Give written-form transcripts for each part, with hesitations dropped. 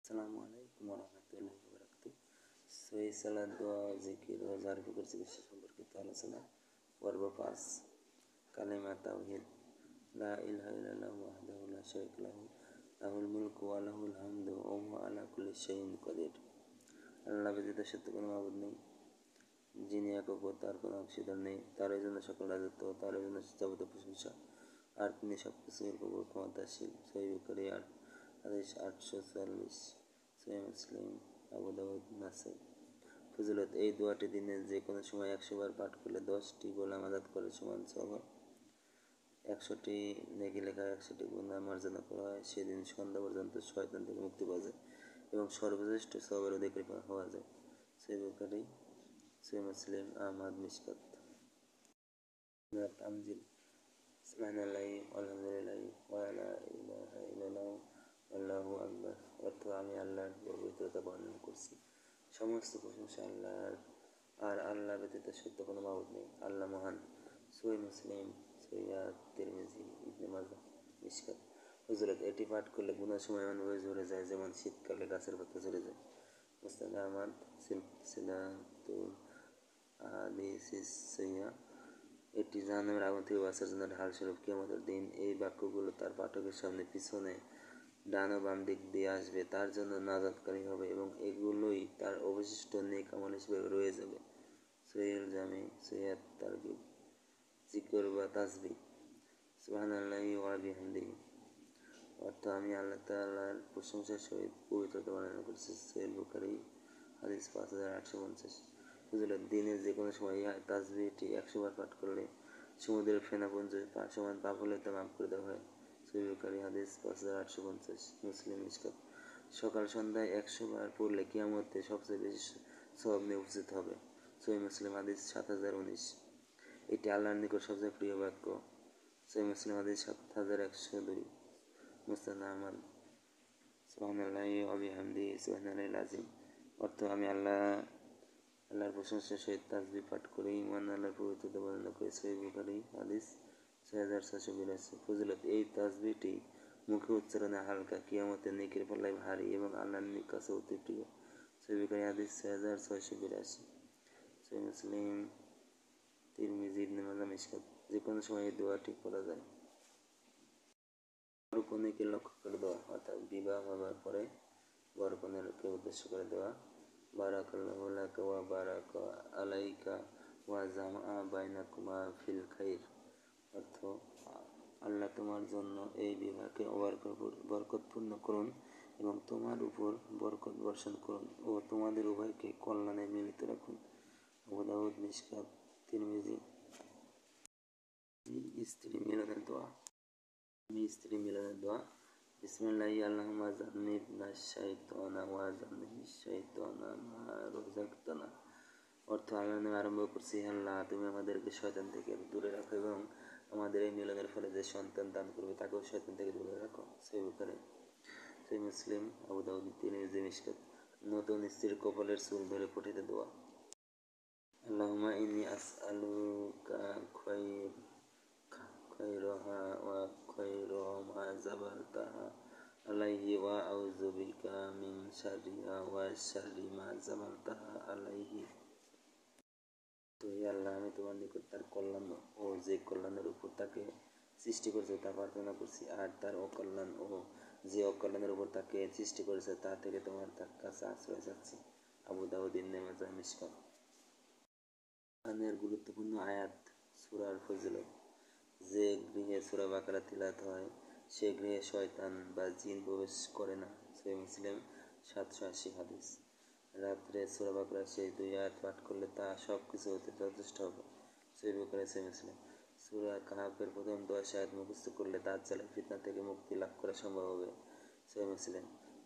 আসসালামু আলাইকুম ওরহমতুল্লাহি ওয়াবারাকাতুহু। সহিহ সালাত, দোয়া, জিকির ও ঝাড় ফুঁকের চিকিৎসা সম্পর্কিত আলোচনা। পর্ব ৫। কালিমা তাওহীদ। লা ইলাহা ইল্লাল্লাহু ওয়াহদাহু লা শারীকা লাহু লাহুল মুলকু ওয়া লাহুল হামদু ওয়া হুয়া আলা কুল্লি শাইইন কাদির। আল্লাহ ব্যতীত সত্য কোনো মাবুদ নেই, যিনি একক ও তার কোনো অংশীদার নেই। তারই জন্য সকল রাজত্ব ও তারই জন্য যাবতীয় প্রশংসা, আর তিনি সবকিছুর উপর ক্ষমতাশীল। সহিহ বুখারী হাদিস ৮৪৪, সহিহ মুসলিম, আবু দাউদ, নাসাই। ফজিলত: এই দোয়াটি দিনের যে কোনো সময় ১০০ বার পাঠ করলে ১০টি গোলাম আজাদ করে সমান সওয়াব, ১০০টি নেকি লেখা, ১০০টি গুনাহ মার্জনা করা হয়। সেদিন সন্ধ্যা পর্যন্ত শয়তান থেকে মুক্তি পাওয়া যায় এবং সর্বশ্রেষ্ঠ সওয়াবের অধিকারী হওয়া যায়। সহিহ বুখারী, সহিহ মুসলিম, আহমদ, মিশকাত। তানজিল: সুবহানাল্লাহি ওয়ালহামদুলিল্লাহি ওয়া লা ইলাহা ইল্লাল্লাহু আল্লাহু আকবার। অর্থ: আমি আল্লাহর পবিত্রতা বর্ণনা করছি। সমস্ত প্রশংসা আল্লাহর, আর আল্লাহ ব্যতীত সত্য কোনো মাবুদ নেই। আল্লাহ মহান। সহিহ মুসলিম, সহিহ তিরমিজি, ইবনে মাজাহ, মিশকাত। ফজিলত: এটি পাঠ করলে গুনাহ সময় এমনভাবে ঝরে যায় যেমন শীতকালে গাছের পাতা ঝরে যায়। মুসনাদ আহমদ, সিলসিলাতুল আহাদিস সহিহা। এটি জাহান্নামের আগুন থেকে বাঁচার জন্য ঢাল স্বরূপ। কিয়ামতের দিন এই বাক্যগুলো তার পাঠকের সামনে, পিছনে, ডান ও বাম দিক দিয়ে আসবে, তার জন্য নাজাতকারী হবে এবং এগুলোই তার অবশিষ্ট নেক আমল হিসেবে রয়ে যাবে। সহিহুল জামি, সহিহ তারগিব। জিকির বা তাসবিহ: সুবহানাল্লাহি ওয়া বিহামদিহি। অর্থ: আমি আল্লাহ তাআলার প্রশংসার সহিত পবিত্রতা বর্ণনা করছি। সহিহ বুখারী হাদিস ৫৮৫০। ফজিলত: দিনের যে কোনো সময় এই তাসবিহটি ১০০ বার পাঠ করলে সমুদ্রের ফেনাপুঞ্জ সমান পাপ হলে তা মাফ করে দেওয়া হয়। সহিহ বুখারী হাদিস ৫৮৫০। মুসলিম, মিশকাত। সকাল সন্ধ্যায় ১০০ বার পড়লে কিয়ামতে সবচেয়ে বেশি সওয়াব নিয়ে উপস্থিত হবে। সহিহ মুসলিম হাদিস ৭০১৯। এটি আল্লাহর নিকট সবচেয়ে প্রিয় বাক্য। সহিহ মুসলিম হাদিস ৭১০২। মুসনাদ আহমদ, সুবহানাল্লাহি ওয়া বিহামদিহি সুবহানাল্লাহিল আযীম। অর্থ: আমি আল্লাহর প্রশংসার সহিত তাসবিহ পাঠ করে ঈমান আল্লাহর পবিত্রতা বর্ণনা করি। সহিহ বুখারী হাদিস ৬৬৮২। ফজিলত: এই তাসবিহটি মুখে উচ্চারণে হালকা, কিয়ামতের নেকির পাল্লায় ভারী এবং আল্লাহর কাছে অতি প্রিয়। সহিহ বুখারী হাদিস ৬৬৮২। সহিহ মুসলিম, তিরমিজি, ইবনে মাজাহ, মিশকাত। যে কোনো সময় এই দোয়াটি পড়া যায়। বর কনেকে লক্ষ্য করে দেওয়া, অর্থাৎ বিবাহ হবার পরে বর কনেকে উদ্দেশ্য করে দেওয়া। বারাকাল্লাহু লাকা ওয়া বারাকা আলাইকা ওয়া জামআ বাইনাকুমা ফিল খাইর। অর্থ: আল্লাহ তোমার জন্য এই বিবাহকে বরকতপূর্ণ করুন এবং তোমার উপর বরকত বর্ষণ করুন ও তোমাদের উভয়কে কল্যাণে মিলিত রাখুন। আবু দাউদ, মিশকাত, তিরমিজি। স্ত্রী মিলনের দোয়া। আমি স্ত্রী মিলনের দোয়া। বিসমিল্লাহি আল্লাহুম্মা জান্নিবনাশ শাইতানা ওয়া জান্নিবিশ শাইতানা মা রাযাকতানা। অর্থ: আল্লাহর নামে আরম্ভ করছি, হে আল্লাহ, তুমি আমাদেরকে শয়তান থেকে দূরে রাখো এবং আমাদের এই মিলনের ফলে যে সন্তান দান করবে তাকেও শয়তান থেকে দূরে রাখো। সহিহ বুখারী, সহিহ মুসলিম, আবু দাউদ, তিরমিজি, মিশকাত। নতুন স্ত্রীর কপালের চুল ধরে পঠিত দোয়া। আল্লাহুম্মা ইন্নী আসআলুকা খায়রাহা ওয়া খায়রা মা জাবালতাহা আলাইহি ওয়া আউযু বিকা মিন শাররিহা ওয়া শাররি মা জাবালতাহা আলাইহি। তো হে আল্লাহ, আমি তোমার নিকট তার কল্যাণ ও যে কল্যাণের উপর তাকে সৃষ্টি করেছে তা প্রার্থনা করছি, আর তার অকল্যাণ ও যে অকল্যাণের উপর তাকে সৃষ্টি করেছে তা থেকে তোমার কাছে আশ্রয় চাচ্ছি। আবু দাউদ, ইবনে মাজাহ, মিশকাত। কোরআনের গুরুত্বপূর্ণ আয়াত। সূরার ফজিলত: যে গৃহে সূরা বাকারা তিলাওয়াত হয় সে গৃহে শয়তান বা জিন প্রবেশ করে না। সহিহ মুসলিম ৭৮০ হাদিস। রাত্রে সূরা বাকারার শেষ ২ আয়াত পাঠ করলে তা সব কিছু হতে যথেষ্ট হবে। সহিহ বুখারী, সহিহ মুসলিম। সূরা কাহফের প্রথম ১০ আয়াত মুখস্থ করলে দাজ্জালের ফিতনা থেকে মুক্তি লাভ করা সম্ভব হবে। সহিহ মুসলিম।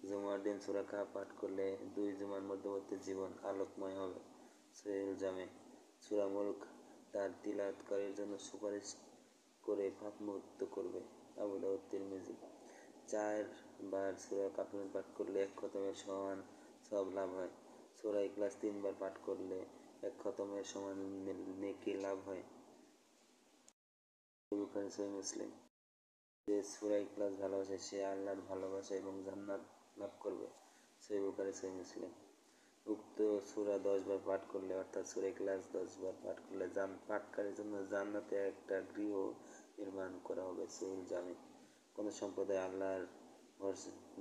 জুমার দিন সূরা কাহফ পাঠ করলে ২ জুমার মধ্যবর্তী জীবন আলোকময় হবে। সহিহুল জামি। সূরা মুলক তার তিলাওয়াতকারীর জন্য সুপারিশ করে পাপমুক্ত করবে। আবু দাউদ, তিরমিজি। ৪ বার সূরা কাফিরুন পাঠ করলে ১ খতমের সমান সওয়াব লাভ হয়। সূরা ইখলাস ৩ বার পাঠ করলে ১ খতমের সমান নেকি লাভ হয়। বুখারী, সহিহ মুসলিম। যে সূরা ইখলাস ভালোবাসে সে আল্লাহর ভালোবাসা এবং জান্নাত লাভ করবে। সহিহ বুখারী, সহিহ মুসলিম। উক্ত সূরা 10 বার পাঠ করলে অর্থাৎ সূরা ইখলাস 10 বার পাঠ করলে পাঠকারীর জন্য জান্নাতে একটা গৃহ নির্মাণ করা হবে। সহিহ জামি। কোনো সম্প্রদায় আল্লাহর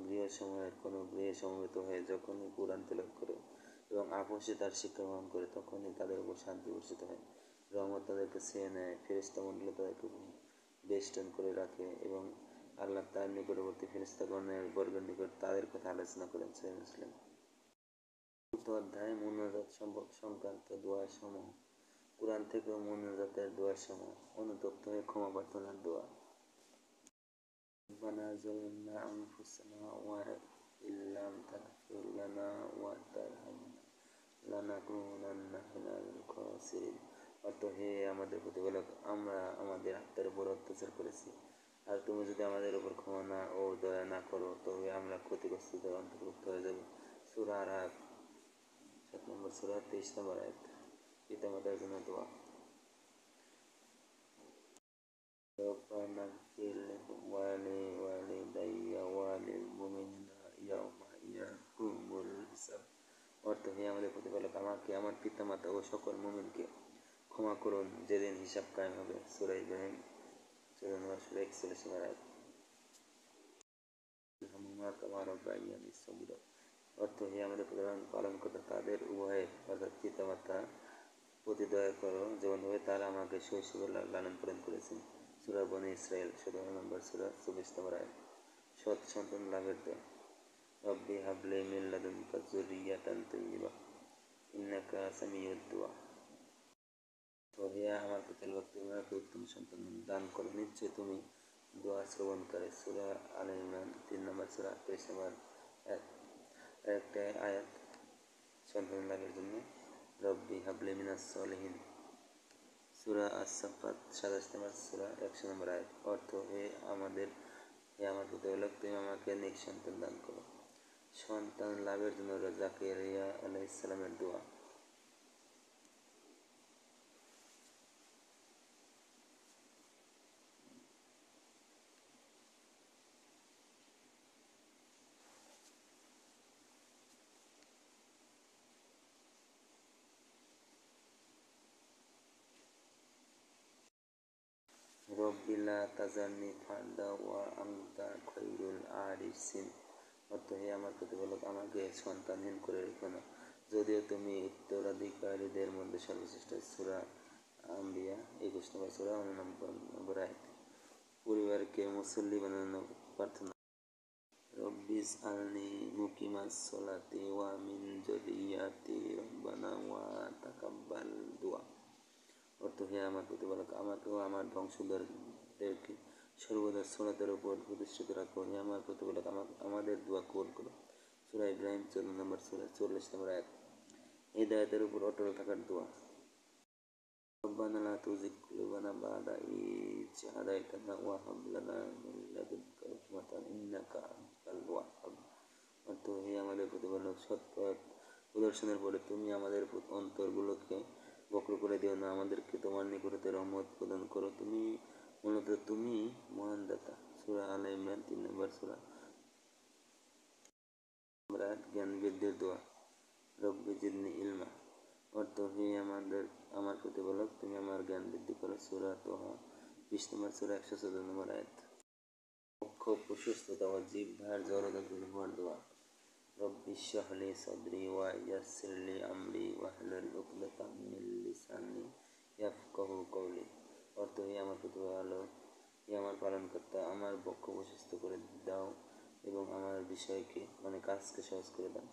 গৃহসমূহের কোনো গৃহে সমবেত হয়ে যখনই কুরআন তেলাওয়াত করে এবং আপোষে তার শিক্ষা গ্রহণ করে তখনই তাদের উপর শান্তি বর্ষিত হয়, রহমত তাদেরকে ছেয়ে নেয়, ফেরেশতামণ্ডলী তাদেরকে বেষ্টন করে রাখে এবং আল্লাহ তার নিকটবর্তী ফেরেশতাগণের বর্গের নিকট তাদের কথা আলোচনা করেন। সহিহ মুসলিম। চতুর্থ অধ্যায় মুনাজাত সংক্রান্ত দোয়াসমূহ। কুরআন থেকে মুনাজাতের দোয়াসমূহ। অনুতপ্ত হয়ে ক্ষমা প্রার্থনার দোয়া। রব্বানা যালামনা আনফুসানা ওয়া ইল্লাম তাগফির লানা ওয়া তারহামনা লানাকুনান্না মিনাল খাসিরিন। অর্থ, হে আমাদের প্রতিপালক, আমরা আমাদের আত্মার উপর অত্যাচার করেছি, আর তুমি যদি আমাদের উপর ক্ষমা না ও দয়া না করো তবে আমরা ক্ষতিগ্রস্তদের অন্তর্ভুক্ত হয়ে যাব। সূরা আরাফ 7 নম্বর সূরা 23 নম্বর আয়াত। পিতামাতার জন্য দোয়া। রব্বানা ইগফির লিওয়ালিদাইয়া ওয়ালিল মুমিনিনা ইয়াওমা ইয়াকুমুল হিসাব। অর্থ, হে আমাদের প্রতিপালক, আমাকে, আমার পিতামাতা ও সকল মুমিনকে ক্ষমা করুন যেদিন হিসাব কায়েম হবে। সূরা ইব্রাহিম 14 নম্বর সূরা 41 নম্বর আয়াত। অর্থ, হে আমাদের পালনকর্তা, তাদের উভয়ের অর্থাৎ পিতামাতা প্রতি দয়া করো যেমনভাবে তারা আমাকে শৈশবে লালন পালন করেছেন। সূরা বনী ইসরাঈল 17 নম্বর সূরা 24 নম্বর আয়াত। সৎ সন্তান লাভের দোয়া। রব্বি হাবলি মিন লাদুনকা যুররিয়াতান তাইয়্যিবা ইন্নাকা সামিউদ দুআ। তো হে আমার প্রতিপালক, তুমি আমাকে উত্তম সন্তান দান করো, নিশ্চয় তুমি দোয়া শ্রবণকারী। সূরা আলে ইমরান 3 নম্বর সূরা 28 নম্বর আয়াত। আরেকটা আয়াত সন্তান লাভের জন্য, রব্বি হাবলি মিনাস সলিহিন। সূরা আস-সাফফাত 27 নম্বর সূরা 100 নম্বর আয়াত। অর্থ, হে আমার প্রতিপালক, তুমি আমাকে নেক সন্তান দান করো। সন্তান লাভের জন্য জাকারিয়া আলাইহিস সালামের দোয়া। রব্বি লা তাযারনি ফারদা ওয়া আনতা খায়রুল ওয়ারিসিন। অর্থ, হে আমার প্রতিপালক, আমাকে সন্তানহীন করে রেখো না, যদিও তুমি উত্তরাধিকারীদের মধ্যে সর্বশ্রেষ্ঠ। সূরা আম্বিয়া 21 নম্বর সূরা 49 নম্বর আয়াত। পরিবারকে মুসল্লি বানানো প্রার্থনা। রব্বিজ আলনি মুকিমাস সলাতি ওয়া মিন যুররিয়াতি রব্বানা ওয়া তাকাব্বাল দুআ। অর্থ, হে আমার প্রতিপালক, আমাকে ও আমার বংশধরদেরকে সর্বদা সলাতের উপর প্রতিষ্ঠিত রাখো। হে আমার প্রতিপালক, আমাদের দোয়া কবুল করো। সূরা ইব্রাহিম 14 নম্বর সূরা 40 নম্বর আয়াত। হিদায়াতের উপর অটল থাকার দোয়া। রব্বানা লা তুযিগ কুলুবানা বা'দা ইয হাদাইতানা ওয়া হাব লানা মিন লাদুনকা রাহমাতান ইন্নাকা আনতাল ওয়াহ্হাব। অর্থ, হে আমাদের প্রতিপালক, সৎ পথ প্রদর্শনের পরে তুমি আমাদের অন্তরগুলোকে বক্র করে দিও না, আমাদেরকে তোমার নিকট হতে রহমত প্রদান করো, তুমি মহান দাতা। সূরা আলে ইমরান 3 নম্বর সূরা জ্ঞান বৃদ্ধির দোয়া। রব্বি জিদনি ইলমা। অর্থ, হে আমার প্রতিপালক, তুমি আমার জ্ঞান বৃদ্ধি করো। সূরা তোহা 20 নম্বর সূরা 114 নম্বর আয়াত। বক্ষ প্রশস্ততা ও জিহ্বার জড়তা দূর হওয়ার দোয়া। রব্বি ইশরাহ লি সাদরি ওয়া ইয়াসসির লি আমরি ওয়াহলুল উকদাতাম মিন লিসানি ইয়াফকাহু কওলি। অর্থ, হে আমার প্রতিপালক, হে আমার পালনকর্তা, আমার বক্ষ প্রশস্ত করে দাও এবং আমার বিষয়কে কাজকে সহজ করে দাও,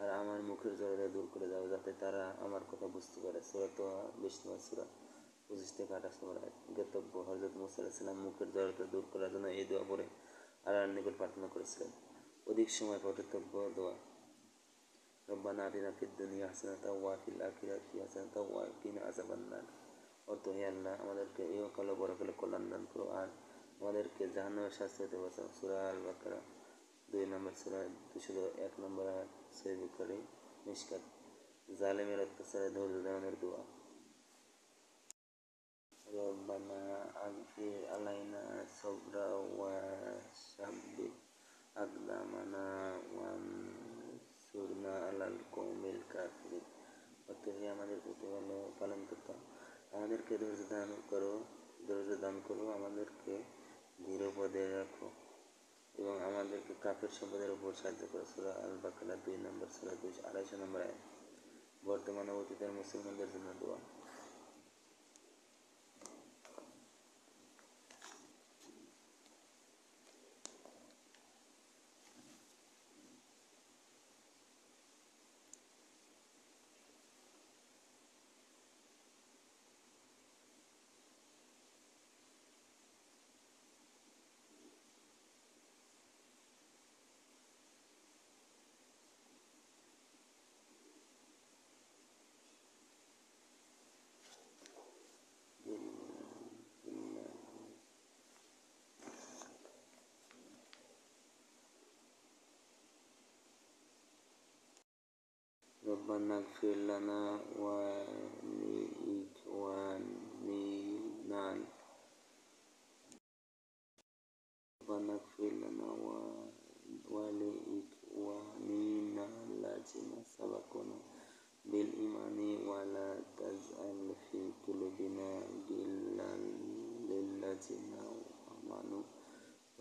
আর আমার মুখের জড়তা দূর করে দাও যাতে তারা আমার কথা বুঝতে পারে। সূরা তোহা 20 নম্বর সূরা 25 থেকে 28 নম্বর আয়াত। জ্ঞাতব্য, হযরত মুসা আলাইহিস সালাম মুখের জড়তা দূর করার জন্য এই দোয়া পড়ে আল্লাহর নিকট প্রার্থনা করেছিলেন। অধিক সময় পঠিতব্য দোয়া। রব্বানা আতিনা ফিদ দুনিয়া হাসানাতাও ওয়া ফিল আখিরাতি হাসানাতাও ওয়া কিনা আযাবান্নার। অর্থ, হে আল্লাহ, আমাদেরকে ইহকাল ও পরকালে কল্যাণ দান করো আর আমাদেরকে জাহান্নামের শাস্তি হতে বাঁচাও। সূরা আল বাকারা 2 নম্বর সূরা 201 নম্বর আয়াত। সহিহ বুখারী মিশকাত। জালেমের অত্যাচারে ধৈর্য ধারণের দোয়া। রব্বানা আগফির আলাইনা সবরা ওয়া সাব্বিত আকদামানা কওমিল কাফিরিন। অর্থ হে আমাদের প্রতিপালক পালনকর্তা, আমাদেরকে ধৈর্য দান করো, আমাদেরকে দৃঢ় পদে রাখো এবং আমাদেরকে কাফের সম্প্রদায়ের উপর সাহায্য করো। সূরা আল বাকারা 2 নম্বর সূরা 200 নম্বর আয়াত। বর্তমান ও অতীতের মুসলমানদের জন্য দোয়া। ربنا اغفر لنا ولإخواننا ربنا اغفر لنا ولإخواننا الذين سبقونا بالإيمان ولا تجعل في قلوبنا غلا للذين آمنوا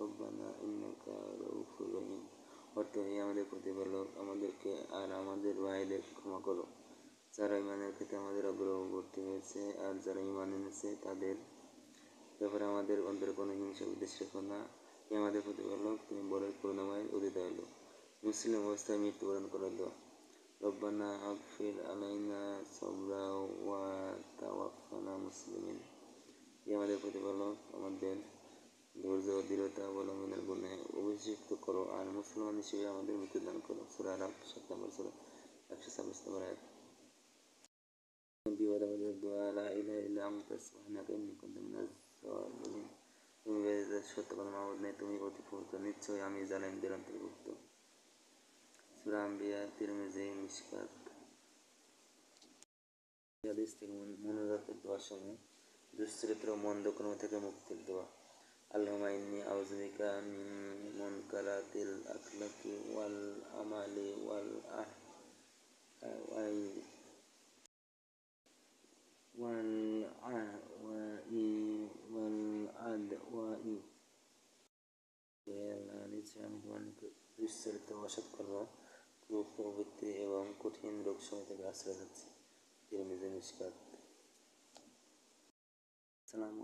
ربنا إنك رؤوف رحيم। অর্থ হে আমাদের প্রতিপালক, আমাদেরকে আর আমাদের ভাইদের ক্ষমা করো, যারা ঈমানের ক্ষেত্রে আমাদের অগ্রবর্তী হয়েছে, আর যারা ঈমান এনেছে তাদের ব্যাপারে আমাদের অন্তরে কোনো হিংসা বিদ্বেষ রেখো না। হে আমাদের প্রতিপালক, তুমি বড়ই করুণাময় ও দয়ালু। মুসলিম অবস্থায় মৃত্যুবরণ করে দাও। রব্বানা আগফির আলাইনা সবরা ওয়া তাওয়াফানা মুসলিমিন। হে আমাদের প্রতিপালক, আমাদের ধৈর্য ও দৃঢ়তা অবলম্বনের গুণে অভিষিক্ত করো আর মুসলমান হিসেবে আমাদের মৃত্যুদান করো। সূরা আরাফ 7 নম্বর সূরা 126 নম্বর আয়াত। বিপদ আমাদের দোয়া, লা ইলাহা ইল্লা আনতা সুবহানাকা ইন্নী কুনতু মিনাজ জালিমিন। তুমি ব্যতীত সত্য কোনো মাবুদ নেই, তুমি অতি পবিত্র, নিশ্চয়ই আমি জালিমদের অন্তর্ভুক্ত। সূরা আম্বিয়া, তিরমিজি, মিশকাত। হাদিস থেকে মুনাজাতের দোয়া সমূহ। দুশ্চরিত্র ও মন্দ কর্ম থেকে মুক্তির দোয়া। আল্লাহুম্মা ইন্নী আউযু বিকা মিন মুনকারাতিল আখলাকি ওয়াল আমালি ওয়াল আহওয়াই ওয়াল আদওয়াই। হে আল্লাহ, নিশ্চয় আমি তোমার নিকট দুশ্চরিত্র, অসৎকর্ম, ক্রোধ, প্রবৃত্তি এবং কঠিন রোগসমূহ থেকে আশ্রয় চাচ্ছি। তিরমিজি, মিশকাত। আসসালামু